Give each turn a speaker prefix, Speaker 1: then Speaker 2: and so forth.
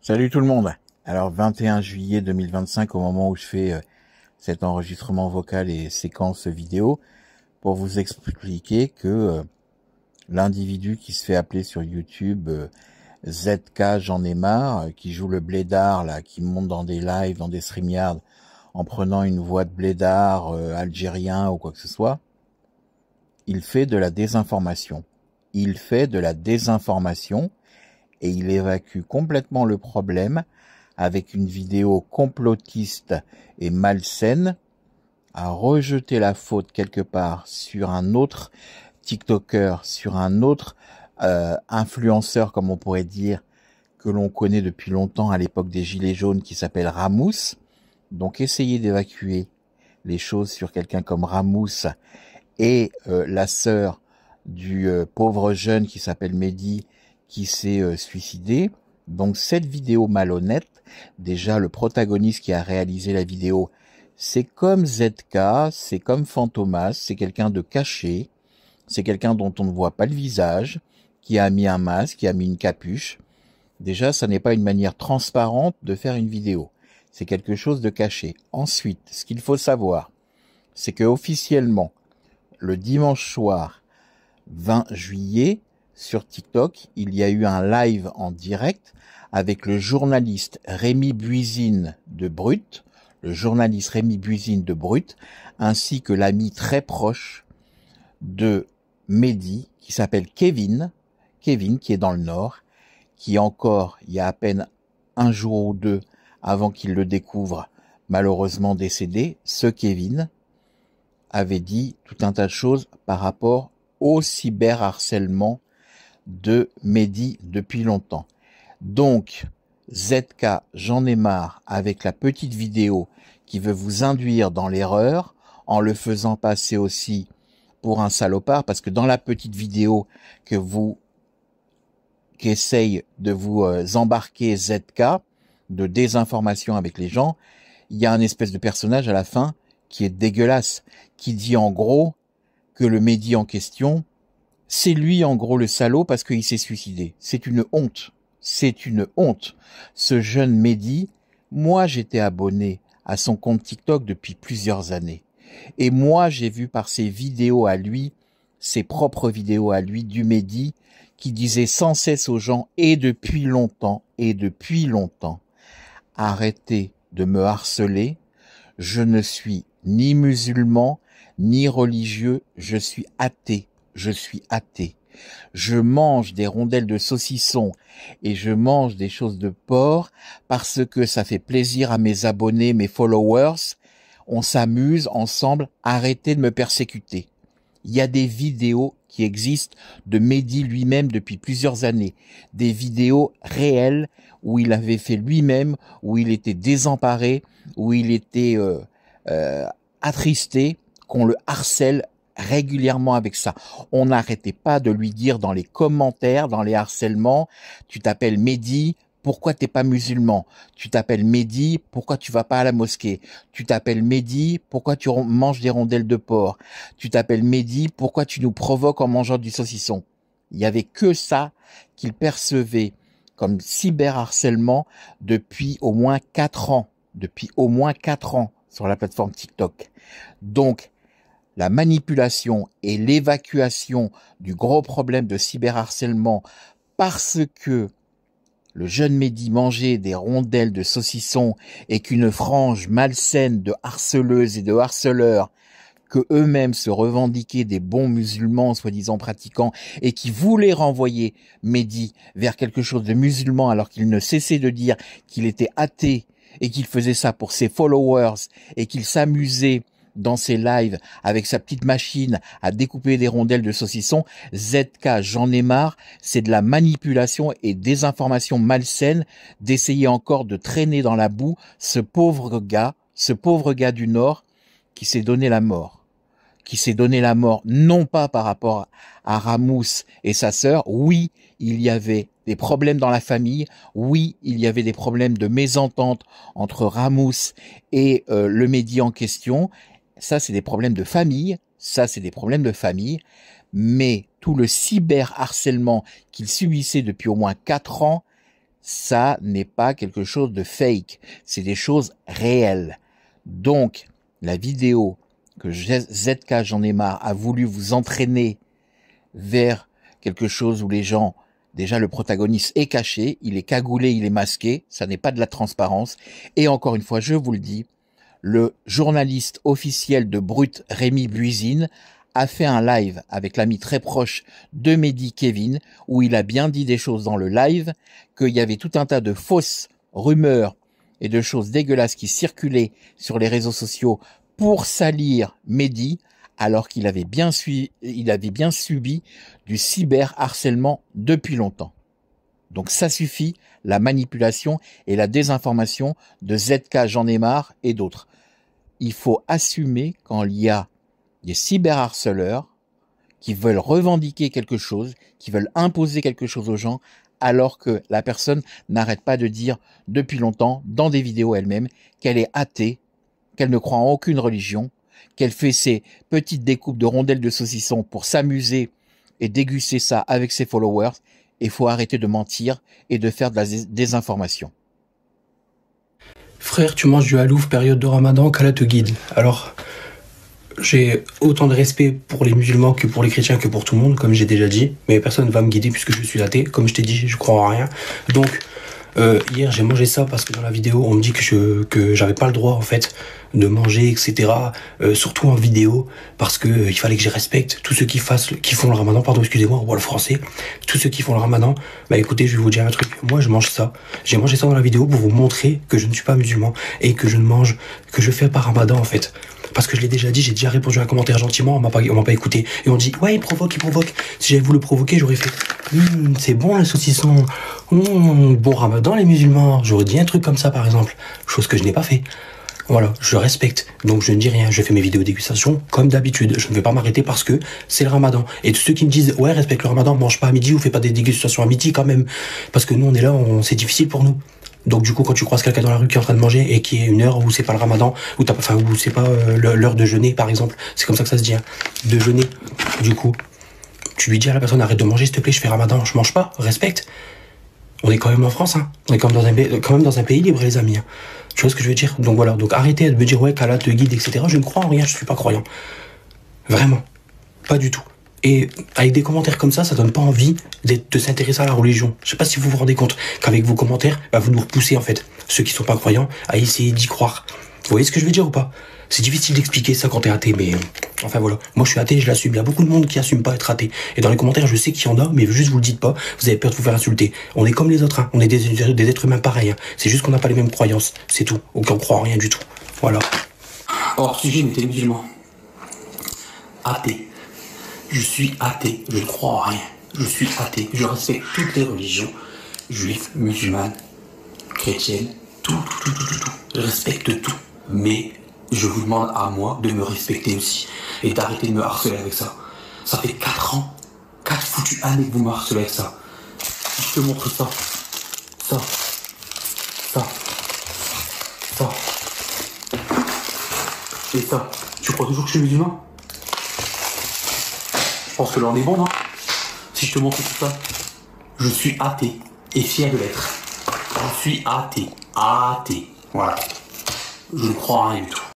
Speaker 1: Salut tout le monde. Alors 21 juillet 2025 au moment où je fais cet enregistrement vocal et séquence vidéo pour vous expliquer que l'individu qui se fait appeler sur YouTube ZK j'en ai marre, qui joue le blédard là, qui monte dans des lives, dans des StreamYard en prenant une voix de blédard algérien ou quoi que ce soit, il fait de la désinformation. Il fait de la désinformation et il évacue complètement le problème avec une vidéo complotiste et malsaine, à rejeter la faute quelque part sur un autre TikToker, sur un autre influenceur, comme on pourrait dire, que l'on connaît depuis longtemps à l'époque des Gilets jaunes, qui s'appelle Ramous. Donc essayez d'évacuer les choses sur quelqu'un comme Ramous et la sœur du pauvre jeune qui s'appelle Mehdi, qui s'est suicidé. Donc cette vidéo malhonnête, déjà le protagoniste qui a réalisé la vidéo, c'est comme ZK, c'est comme Fantomas, c'est quelqu'un de caché, c'est quelqu'un dont on ne voit pas le visage, qui a mis un masque, qui a mis une capuche. Déjà, ça n'est pas une manière transparente de faire une vidéo. C'est quelque chose de caché. Ensuite, ce qu'il faut savoir, c'est que officiellement, le dimanche soir 20 juillet, sur TikTok, il y a eu un live en direct avec le journaliste Rémi Buisine de Brut, ainsi que l'ami très proche de Mehdi, qui s'appelle Kevin qui est dans le Nord, qui encore, il y a à peine un jour ou deux avant qu'il le découvre, malheureusement décédé, ce Kevin avait dit tout un tas de choses par rapport au cyberharcèlement de Mehdi depuis longtemps. Donc, ZK, j'en ai marre, avec la petite vidéo qui veut vous induire dans l'erreur, en le faisant passer aussi pour un salopard, parce que dans la petite vidéo qui essaye de vous embarquer ZK, de désinformation avec les gens, il y a un espèce de personnage à la fin qui est dégueulasse, qui dit en gros que le Mehdi en question, c'est lui en gros le salaud parce qu'il s'est suicidé. C'est une honte. C'est une honte. Ce jeune Mehdi, moi j'étais abonné à son compte TikTok depuis plusieurs années. Et moi j'ai vu par ses vidéos à lui, ses propres vidéos à lui du Mehdi, qui disait sans cesse aux gens et depuis longtemps, arrêtez de me harceler, je ne suis ni musulman, ni religieux, je suis athée. Je mange des rondelles de saucisson et je mange des choses de porc parce que ça fait plaisir à mes abonnés, mes followers. On s'amuse ensemble, arrêtez de me persécuter. Il y a des vidéos qui existent de Mehdi lui-même depuis plusieurs années. Des vidéos réelles où il avait fait lui-même, où il était désemparé, où il était attristé, qu'on le harcèle régulièrement avec ça. On n'arrêtait pas de lui dire dans les commentaires, dans les harcèlements, tu t'appelles Mehdi, pourquoi t'es pas musulman? Tu t'appelles Mehdi, pourquoi tu vas pas à la mosquée? Tu t'appelles Mehdi, pourquoi tu manges des rondelles de porc? Tu t'appelles Mehdi, pourquoi tu nous provoques en mangeant du saucisson? Il y avait que ça qu'il percevait comme cyberharcèlement depuis au moins 4 ans. Sur la plateforme TikTok. Donc, la manipulation et l'évacuation du gros problème de cyberharcèlement parce que le jeune Mehdi mangeait des rondelles de saucisson et qu'une frange malsaine de harceleuses et de harceleurs que eux-mêmes se revendiquaient des bons musulmans soi-disant pratiquants et qui voulaient renvoyer Mehdi vers quelque chose de musulman alors qu'il ne cessait de dire qu'il était athée et qu'il faisait ça pour ses followers et qu'il s'amusait dans ses lives avec sa petite machine à découper des rondelles de saucisson. ZK, j'en ai marre, c'est de la manipulation et des informations malsaines d'essayer encore de traîner dans la boue ce pauvre gars du Nord qui s'est donné la mort. Non pas par rapport à Ramous et sa sœur. Oui, il y avait des problèmes dans la famille. Oui, il y avait des problèmes de mésentente entre Ramous et le Mehdi en question. Ça, c'est des problèmes de famille. Mais tout le cyberharcèlement qu'il subissait depuis au moins 4 ans, ça n'est pas quelque chose de fake, c'est des choses réelles. Donc, la vidéo que ZK J'en ai marre a voulu vous entraîner vers quelque chose où les gens, déjà le protagoniste est caché, il est cagoulé, il est masqué, ça n'est pas de la transparence. Et encore une fois, je vous le dis, le journaliste officiel de Brut, Rémi Buisine, a fait un live avec l'ami très proche de Mehdi, Kevin, où il a bien dit des choses dans le live, qu'il y avait tout un tas de fausses rumeurs et de choses dégueulasses qui circulaient sur les réseaux sociaux pour salir Mehdi, alors qu'il avait bien subi du cyberharcèlement depuis longtemps. Donc ça suffit, la manipulation et la désinformation de ZK J'en ai marre et d'autres. Il faut assumer quand il y a des cyberharceleurs qui veulent revendiquer quelque chose, qui veulent imposer quelque chose aux gens, alors que la personne n'arrête pas de dire depuis longtemps, dans des vidéos elle-même, qu'elle est athée, qu'elle ne croit en aucune religion, qu'elle fait ses petites découpes de rondelles de saucisson pour s'amuser et déguster ça avec ses followers. Il faut arrêter de mentir et de faire de la désinformation.
Speaker 2: Frère, tu manges du halouf, période de Ramadan, qu'Allah te guide. Alors, j'ai autant de respect pour les musulmans que pour les chrétiens que pour tout le monde, comme j'ai déjà dit. Mais personne ne va me guider puisque je suis athée. Comme je t'ai dit, je crois en rien. Donc, hier, j'ai mangé ça parce que dans la vidéo, on me dit que j'avais pas le droit, en fait, de manger, etc. Surtout en vidéo, parce que il fallait que je respecte tous ceux qui font le ramadan. Pardon, excusez-moi, on voit le français. Tous ceux qui font le ramadan. Bah écoutez, je vais vous dire un truc. Moi, je mange ça. J'ai mangé ça dans la vidéo pour vous montrer que je ne suis pas musulman et que je ne mange, que je fais pas ramadan, en fait. Parce que je l'ai déjà dit, j'ai déjà répondu à un commentaire gentiment, on m'a pas écouté. Et on dit, ouais, il provoque. Si j'avais voulu le provoquer, j'aurais fait, c'est bon le saucisson. Bon ramadan les musulmans. J'aurais dit un truc comme ça, par exemple. Chose que je n'ai pas fait. Voilà, je respecte. Donc je ne dis rien. Je fais mes vidéos dégustation comme d'habitude. Je ne vais pas m'arrêter parce que c'est le ramadan. Et tous ceux qui me disent, ouais, respecte le ramadan, mange pas à midi ou fais pas des dégustations à midi quand même. Parce que nous, on est là, c'est difficile pour nous. Donc du coup, quand tu croises quelqu'un dans la rue qui est en train de manger et qui est une heure où c'est pas le ramadan, où c'est pas l'heure de jeûner par exemple, c'est comme ça que ça se dit, hein, de jeûner. Du coup, tu lui dis à la personne, arrête de manger s'il te plaît, je fais ramadan, je mange pas, respecte. On est quand même en France, hein. On est quand même dans un pays libre les amis, hein. Tu vois ce que je veux dire? Donc voilà, donc arrêtez de me dire ouais qu'Allah te guide, etc. Je ne crois en rien, je suis pas croyant. Vraiment, pas du tout. Et avec des commentaires comme ça donne pas envie de s'intéresser à la religion. Je sais pas si vous vous rendez compte qu'avec vos commentaires, bah, vous nous repoussez en fait, ceux qui sont pas croyants, à essayer d'y croire. Vous voyez ce que je veux dire ou pas? C'est difficile d'expliquer ça quand t'es athée, mais enfin voilà. Moi je suis athée, je l'assume. Il y a beaucoup de monde qui assume pas être athée. Et dans les commentaires, je sais qu'il y en a, mais juste vous le dites pas, vous avez peur de vous faire insulter. On est comme les autres, hein. On est des êtres humains pareils, hein. C'est juste qu'on n'a pas les mêmes croyances, c'est tout. Ou qu'on croit en rien du tout. Voilà.
Speaker 3: Hors sujet, mais t'es musulman. Athée. Je suis athée, je ne crois en rien. Je suis athée, je respecte toutes les religions, juives, musulmanes, chrétiennes, tout. Je respecte tout. Mais je vous demande à moi de me respecter aussi et d'arrêter de me harceler avec ça. Ça fait 4 ans, 4 foutues années que vous me harcelez avec ça. Si je te montre ça, et ça, tu crois toujours que je suis musulman? Je pense que là on est bon, non? Si je te montre tout ça, je suis athée et fier de l'être. Je suis athée. Voilà. Je ne crois en rien du tout.